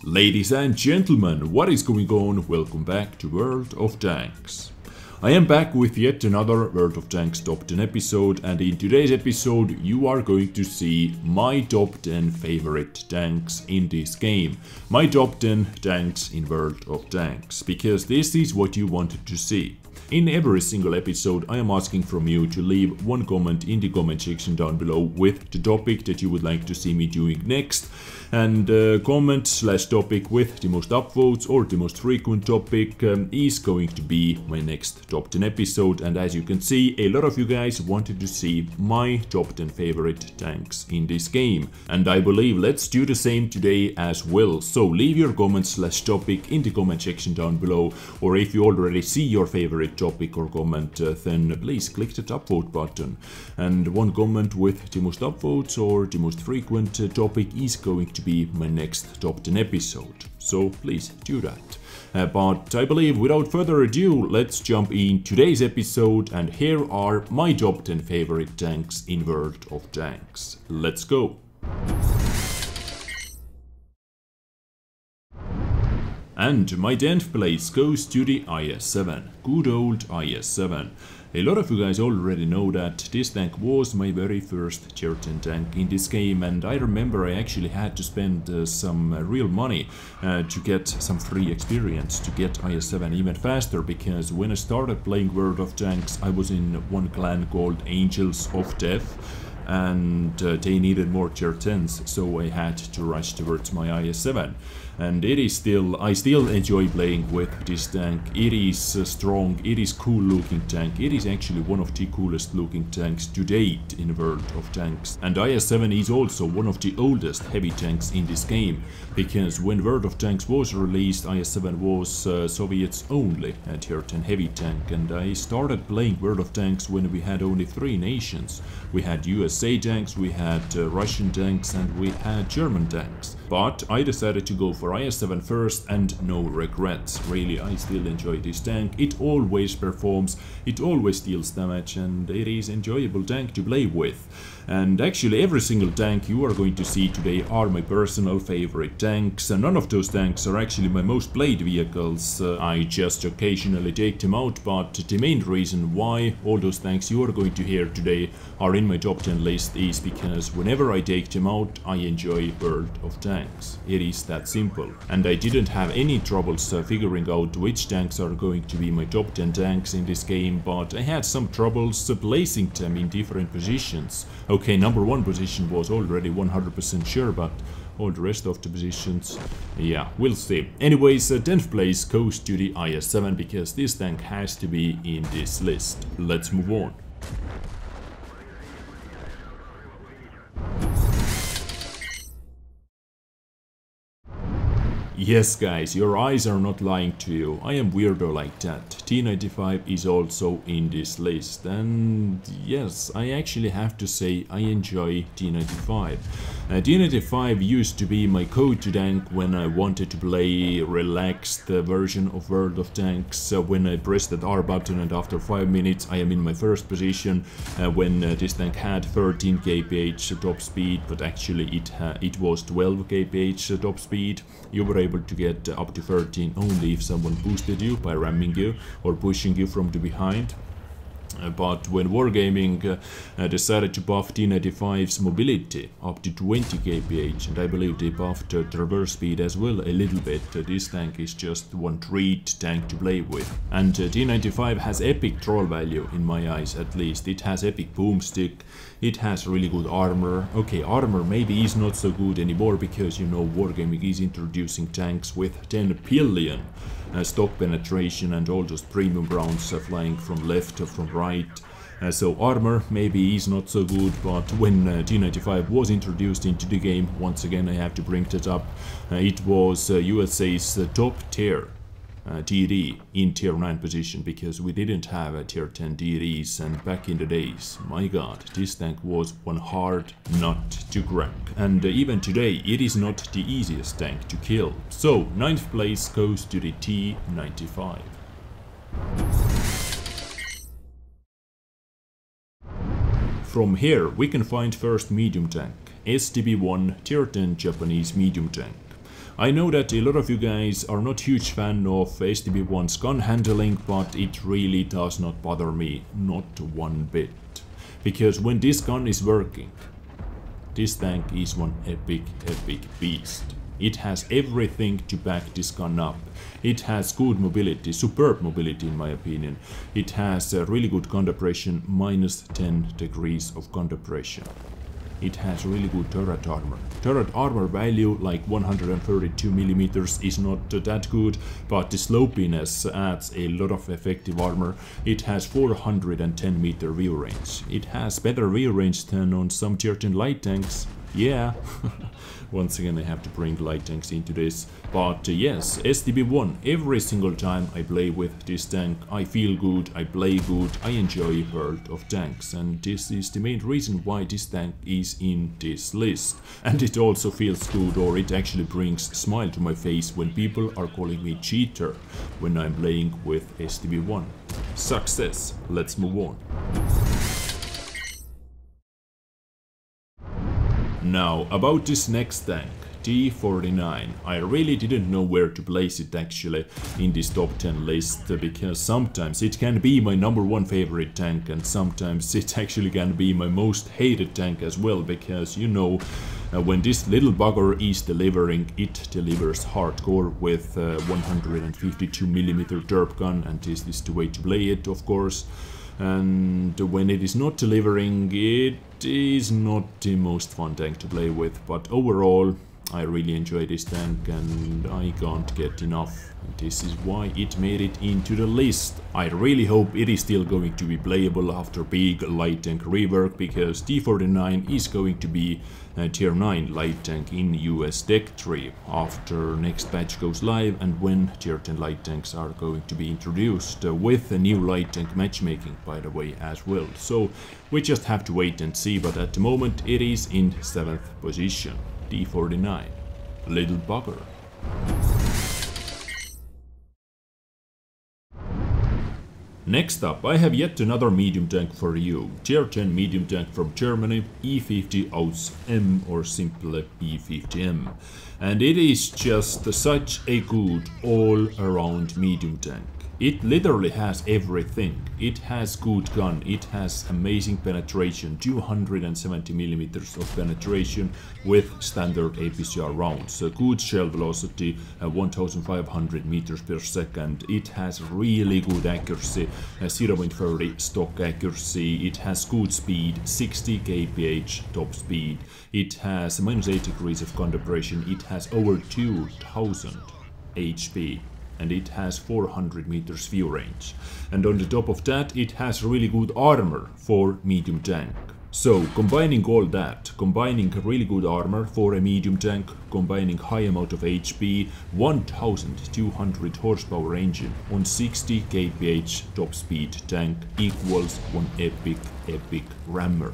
Ladies and gentlemen, what is going on? Welcome back to World of Tanks. I am back with yet another World of Tanks top 10 episode, and in today's episode you are going to see my top 10 favorite tanks in this game. My top 10 tanks in World of Tanks, because this is what you wanted to see. In every single episode I am asking from you to leave one comment in the comment section down below with the topic that you would like to see me doing next. And comment/topic with the most upvotes or the most frequent topic is going to be my next top 10 episode. And as you can see, a lot of you guys wanted to see my top 10 favorite tanks in this game. And I believe let's do the same today as well. So leave your comment/topic in the comment section down below, or if you already see your favorite topic or comment, then please click the upvote button. And one comment with the most upvotes or the most frequent topic is going to be my next top 10 episode, so please do that. But I believe without further ado, let's jump in today's episode, and here are my top 10 favorite tanks in World of Tanks. Let's go! And my 10th place goes to the IS-7, good old IS-7. A lot of you guys already know that this tank was my very first tier 10 tank in this game, and I remember I actually had to spend some real money to get some free experience to get IS-7 even faster, because when I started playing World of Tanks I was in one clan called Angels of Death, and they needed more tier 10s, so I had to rush towards my IS-7. And it is I still enjoy playing with this tank. It is strong, it is cool looking tank. It is actually one of the coolest looking tanks to date in World of Tanks. And IS-7 is also one of the oldest heavy tanks in this game, because when World of Tanks was released, IS-7 was Soviet's only tier 10 heavy tank. And I started playing World of Tanks when we had only 3 nations. We had USA tanks, we had Russian tanks, and we had German tanks. But I decided to go for IS-7 first, and no regrets. Really, I still enjoy this tank. It always performs, it always deals damage, and it is an enjoyable tank to play with. And actually every single tank you are going to see today are my personal favorite tanks, and none of those tanks are actually my most played vehicles. I just occasionally take them out, but the main reason why all those tanks you are going to hear today are in my top 10 list is because whenever I take them out I enjoy World of Tanks. It is that simple. And I didn't have any troubles figuring out which tanks are going to be my top 10 tanks in this game, but I had some troubles placing them in different positions. Okay, number 1 position was already 100% sure, but all the rest of the positions, yeah, we'll see. Anyways, 10th place goes to the IS-7, because this tank has to be in this list. Let's move on. Yes guys, your eyes are not lying to you, I am weirdo like that. T95 is also in this list, and yes, I actually have to say I enjoy T95. T95 used to be my go-to tank when I wanted to play relaxed version of World of Tanks, when I pressed that R button and after 5 minutes I am in my first position, when this tank had 13 kph top speed, but actually it was 12 kph top speed. You were able to get up to 13 only if someone boosted you by ramming you or pushing you from the behind. But when Wargaming decided to buff T95's mobility up to 20 kph, and I believe they buffed traverse speed as well a little bit, this tank is just one treat tank to play with. And T95 has epic troll value in my eyes, at least. It has epic boomstick, it has really good armor. Okay, armor maybe is not so good anymore, because you know Wargaming is introducing tanks with 10 billion stock penetration and all those premium rounds flying from left or from right. So armor maybe is not so good, but when T95 was introduced into the game, once again I have to bring that up, it was USA's top tier DD in tier 9 position, because we didn't have a tier 10 DDs, and back in the days, my god, this tank was one hard nut to crack. And even today it is not the easiest tank to kill. So 9th place goes to the T95. From here we can find first medium tank, STB-1 tier 10 Japanese medium tank. I know that a lot of you guys are not huge fan of STB1's gun handling, but it really does not bother me, not one bit. Because when this gun is working, this tank is one epic beast. It has everything to back this gun up. It has good mobility, superb mobility in my opinion. It has really good gun depression, minus 10 degrees of gun depression. It has really good turret armor. Turret armor value like 132 millimeters is not that good, but the slopiness adds a lot of effective armor. It has 410 meter view range. It has better view range than on some tier 10 light tanks. Yeah, once again I have to bring light tanks into this, but yes, STB1, every single time I play with this tank I feel good, I play good, I enjoy World of Tanks, and this is the main reason why this tank is in this list. And it also feels good, or it actually brings a smile to my face when people are calling me cheater when I'm playing with STB1. Success, let's move on. Now, about this next tank, T49, I really didn't know where to place it actually in this top 10 list, because sometimes it can be my #1 favorite tank and sometimes it actually can be my most hated tank as well, because you know, when this little bugger is delivering, it delivers hardcore with 152mm derp gun, and this is the way to play it, of course. And when it is not delivering, it is not the most fun tank to play with, but overall I really enjoy this tank and I can't get enough. And this is why it made it into the list. I really hope it is still going to be playable after big light tank rework, because T49 is going to be a tier 9 light tank in US Tech 3 after next patch goes live, and when tier 10 light tanks are going to be introduced, with a new light tank matchmaking by the way as well. So we just have to wait and see, but at the moment it is in 7th position. T49, little bugger. Next up, I have yet another medium tank for you. Tier 10 medium tank from Germany, E50 aus M, or simply E50M. And it is just such a good all-around medium tank. It literally has everything. It has good gun, it has amazing penetration, 270mm of penetration with standard APCR rounds, a good shell velocity, 1500 meters per second. It has really good accuracy, 0.30 stock accuracy. It has good speed, 60 kph top speed. It has minus 8 degrees of gun depression. It has over 2000 HP. And it has 400 meters view range. And on the top of that, it has really good armor for medium tank. So combining all that, combining really good armor for a medium tank, combining high amount of HP, 1200 horsepower engine on 60 kph top speed tank equals one epic rammer.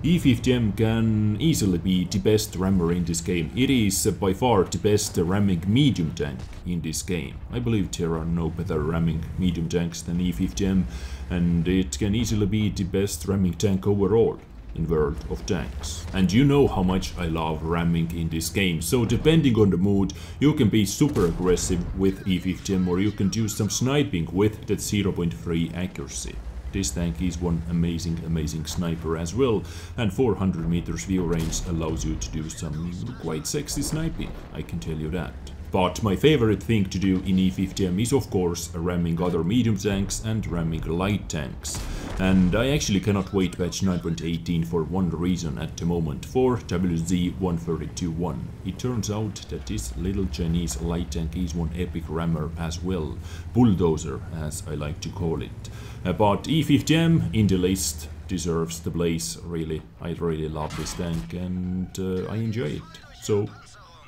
E50M can easily be the best rammer in this game. It is by far the best ramming medium tank in this game. I believe there are no better ramming medium tanks than E50M, and it can easily be the best ramming tank overall in World of Tanks. And you know how much I love ramming in this game, so depending on the mood, you can be super aggressive with E50M, or you can do some sniping with that 0.3 accuracy. This tank is one amazing sniper as well, and 400 meters view range allows you to do some quite sexy sniping, I can tell you that. But my favorite thing to do in E50M is of course ramming other medium tanks and ramming light tanks. And I actually cannot wait patch 9.18 for one reason at the moment, for WZ-132-1. It turns out that this little Chinese light tank is one epic rammer as well, bulldozer as I like to call it. But E50M in the list deserves the place, really. I really love this tank and I enjoy it. So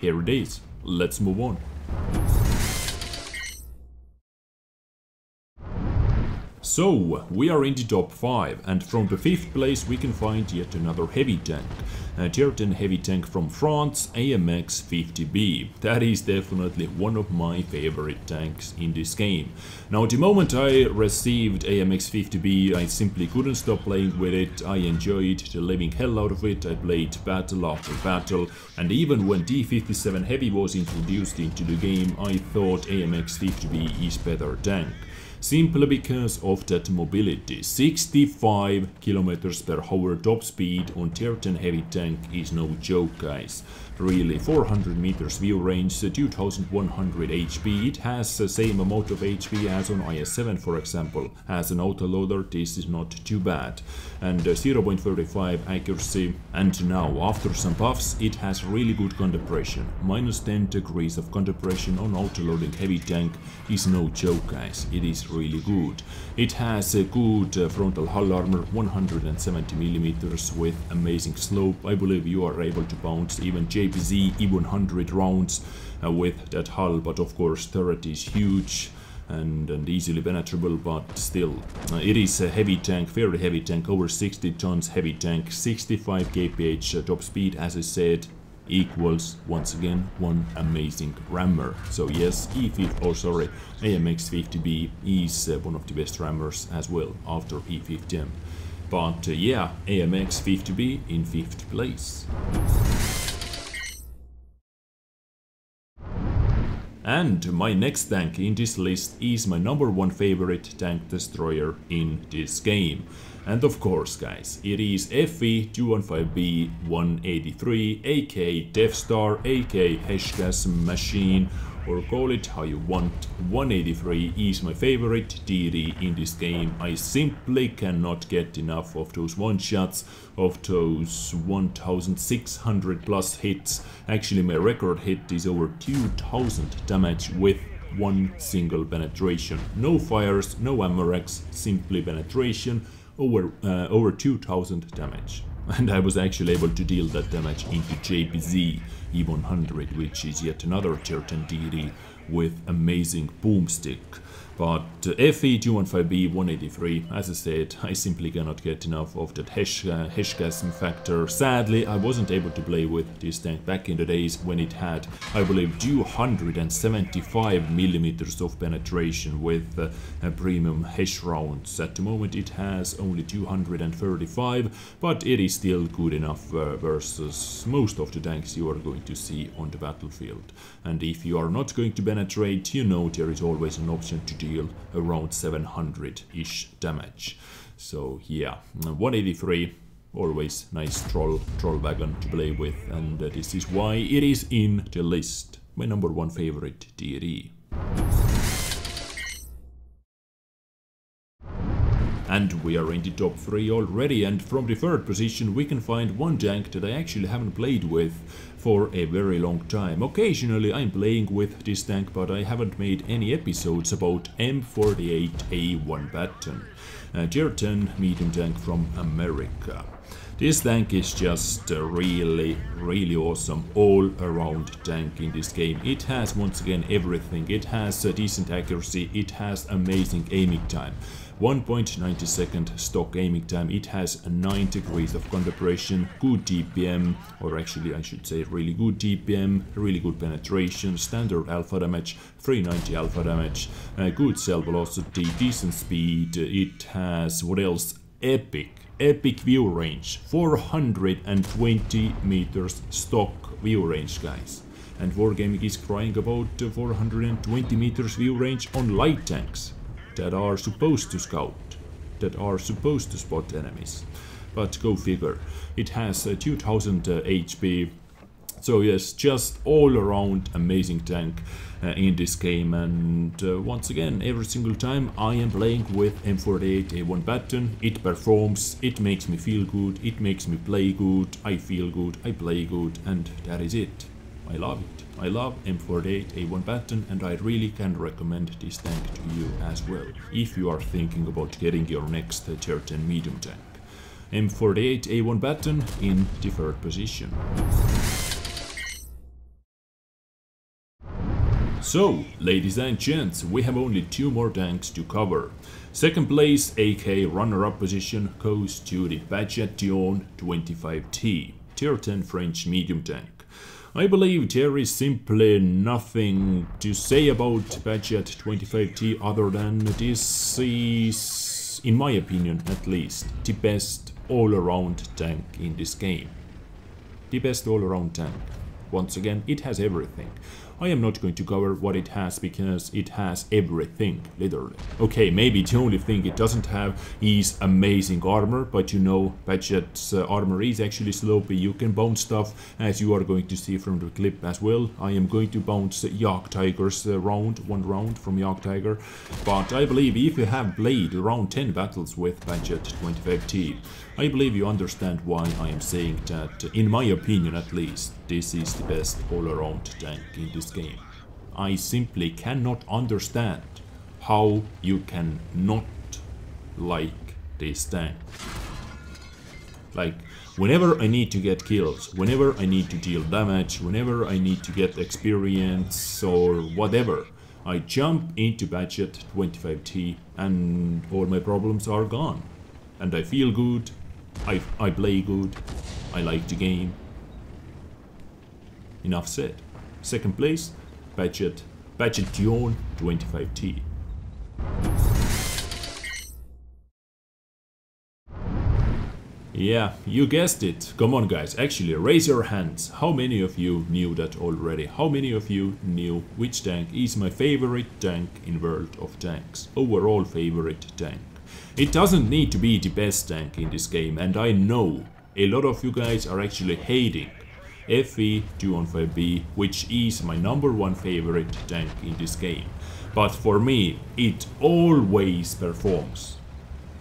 here it is. Let's move on. So, we are in the top 5, and from the 5th place we can find yet another heavy tank. A Tier 10 heavy tank from France, AMX 50B. That is definitely one of my favorite tanks in this game. Now, the moment I received AMX 50B, I simply couldn't stop playing with it. I enjoyed the living hell out of it. I played battle after battle, and even when D57 Heavy was introduced into the game, I thought AMX 50B is better tank. Simply because of that mobility. 65 km per hour top speed on Tier 10 heavy tank is no joke, guys. Really, 400 meters view range, 2100 HP. It has the same amount of HP as on IS-7, for example. As an autoloader, this is not too bad. And 0.35 accuracy. And now, after some buffs, it has really good gun depression. Minus 10 degrees of gun depression on autoloading heavy tank is no joke, guys. It is really good. It has a good frontal hull armor, 170 millimeters with amazing slope. I believe you are able to bounce even JPZ E100 rounds with that hull, but of course turret is huge and easily penetrable, but still it is a heavy tank, very heavy tank, over 60 tons heavy tank, 65 kph top speed, as I said, equals once again one amazing rammer. So yes, AMX 50B is one of the best rammers as well after E50M. But yeah, AMX 50B in 5th place. And my next tank in this list is my #1 favorite tank destroyer in this game. And of course, guys, it is FE215B 183, aka Death Star, aka Heshgas Machine, or call it how you want. 183 is my favorite DD in this game. I simply cannot get enough of those one-shots, of those 1600 plus hits. Actually, my record hit is over 2000 damage with one single penetration. No fires, no ammo-rex, simply penetration, over 2000 damage. And I was actually able to deal that damage into JPZ E100, which is yet another Tier 10 DD with amazing boomstick. But FE215B 183, as I said, I simply cannot get enough of that Heshgasm factor. Sadly, I wasn't able to play with this tank back in the days when it had, I believe, 275 millimeters of penetration with premium Hesh rounds. At the moment it has only 235, but it is still good enough versus most of the tanks you are going to see on the battlefield. And if you are not going to penetrate, you know there is always an option to deal around 700-ish damage. So yeah, 183, always nice troll wagon to play with, and this is why it is in the list. My #1 favorite DD. And we are in the top 3 already, and from the 3rd position we can find one tank that I actually haven't played with for a very long time. Occasionally I'm playing with this tank, but I haven't made any episodes about M48 A1 Patton, a Tier 10 medium tank from America. This tank is just a really awesome all-around tank in this game. It has once again everything. It has a decent accuracy, it has amazing aiming time. 1.90 second stock aiming time, it has 9 degrees of gun depression, good DPM, or actually I should say really good DPM, really good penetration, standard alpha damage, 390 alpha damage, good cell velocity, decent speed. It has, what else, epic view range, 420 meters stock view range, guys. And Wargaming is crying about 420 meters view range on light tanks that are supposed to scout, that are supposed to spot enemies. But go figure. It has 2000 HP. So yes, just all around amazing tank in this game. And once again, every single time I am playing with M48 A1 Patton, it performs, it makes me feel good, it makes me play good, I feel good, I play good, and that is it. I love it. I love M48 A1 Patton, and I really can recommend this tank to you as well, if you are thinking about getting your next Tier 10 medium tank. M48 A1 Patton in the 3rd position. So, ladies and gents, we have only 2 more tanks to cover. Second place, AK runner-up position, goes to the Châtillon 25T, tier 10 French medium tank. I believe there is simply nothing to say about Châtillon 25T other than this is, in my opinion at least, the best all-around tank in this game. The best all-around tank. Once again, it has everything. I am not going to cover what it has because it has everything, literally. Okay, maybe the only thing it doesn't have is amazing armor, but you know, Châtillon's armor is actually slopey. You can bounce stuff, as you are going to see from the clip as well. I am going to bounce Jagdtiger's one round from Jagdtiger, but I believe if you have played around 10 battles with Châtillon 25T, I believe you understand why I am saying that, in my opinion at least, this is the best all-around tank in this game. I simply cannot understand how you can not like this tank. Like, whenever I need to get kills, whenever I need to deal damage, whenever I need to get experience or whatever, I jump into Châtillon 25T and all my problems are gone. And I feel good, I play good, I like the game. Enough said. Second place, Châtillon 25T. Yeah, you guessed it. Come on guys, actually raise your hands. How many of you knew that already? How many of you knew which tank is my favorite tank in World of Tanks? Overall favorite tank. It doesn't need to be the best tank in this game, and I know a lot of you guys are actually hating FE215B, which is my #1 favorite tank in this game. But for me, it always performs.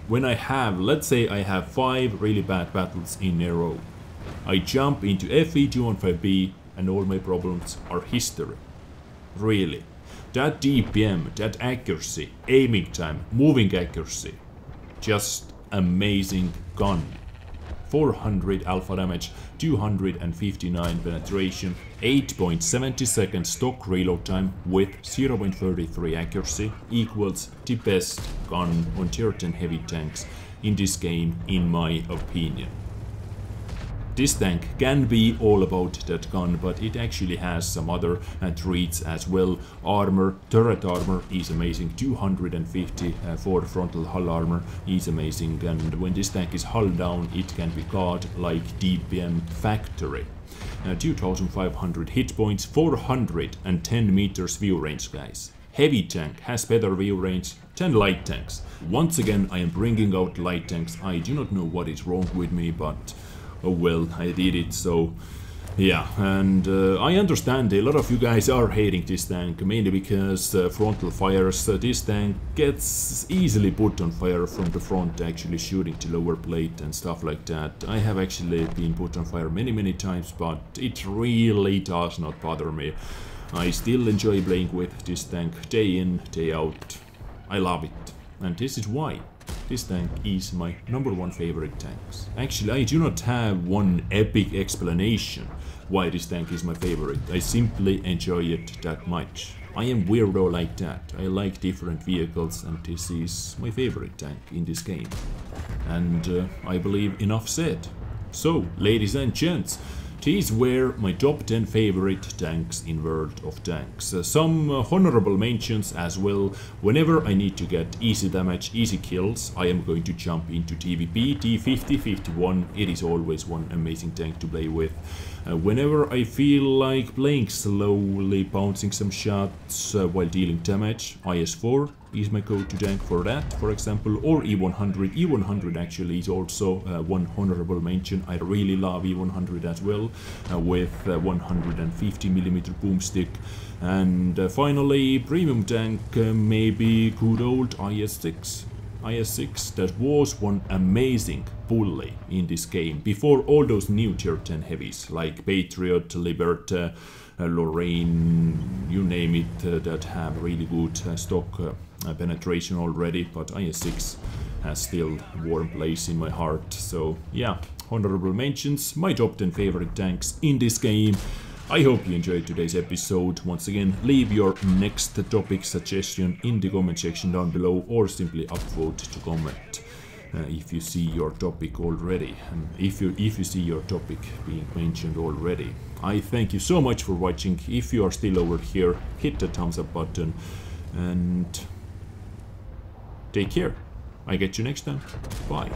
When I have, let's say I have 5 really bad battles in a row, I jump into FE215B and all my problems are history. Really. That DPM, that accuracy, aiming time, moving accuracy, just amazing gun. 400 alpha damage, 259 penetration, 8.70 seconds stock reload time with 0.33 accuracy equals the best gun on tier 10 heavy tanks in this game, in my opinion. This tank can be all about that gun, but it actually has some other traits as well. Armor, turret armor is amazing, 250 for frontal hull armor is amazing, and when this tank is hull down it can be caught like DPM factory. 2500 hit points, 410 meters view range guys. Heavy tank has better view range than light tanks. Once again I am bringing out light tanks. I do not know what is wrong with me, but oh well, I did it, so yeah. And I understand a lot of you guys are hating this tank, mainly because frontal fires. This tank gets easily put on fire from the front, actually shooting the lower plate and stuff like that. I have actually been put on fire many times, but it really does not bother me. I still enjoy playing with this tank day in, day out. I love it, and this is why this tank is my #1 favorite tanks. Actually, I do not have one epic explanation why this tank is my favorite. I simply enjoy it that much. I am weirdo like that. I like different vehicles, and this is my favorite tank in this game. And I believe enough said. So, ladies and gents, these were my top 10 favorite tanks in World of Tanks. Some honorable mentions as well. Whenever I need to get easy damage, easy kills, I am going to jump into TVP, T50, 51. It is always one amazing tank to play with. Whenever I feel like playing slowly, bouncing some shots while dealing damage, IS-4 is my go-to tank for that, for example, or E100. E100 actually is also one honorable mention. I really love E100 as well, with 150mm boomstick. And finally, premium tank, maybe good old IS-6. IS-6, that was one amazing bully in this game, before all those new tier 10 heavies, like Patriot, Liberty, Lorraine, you name it, that have really good stock penetration already, but IS-6 has still a warm place in my heart. So yeah, honorable mentions, my top 10 favorite tanks in this game. I hope you enjoyed today's episode. Once again, leave your next topic suggestion in the comment section down below, or simply upvote to comment if you see your topic already, if you see your topic being mentioned already. I thank you so much for watching. If you are still over here, hit the thumbs up button and take care. I get you next time. Bye.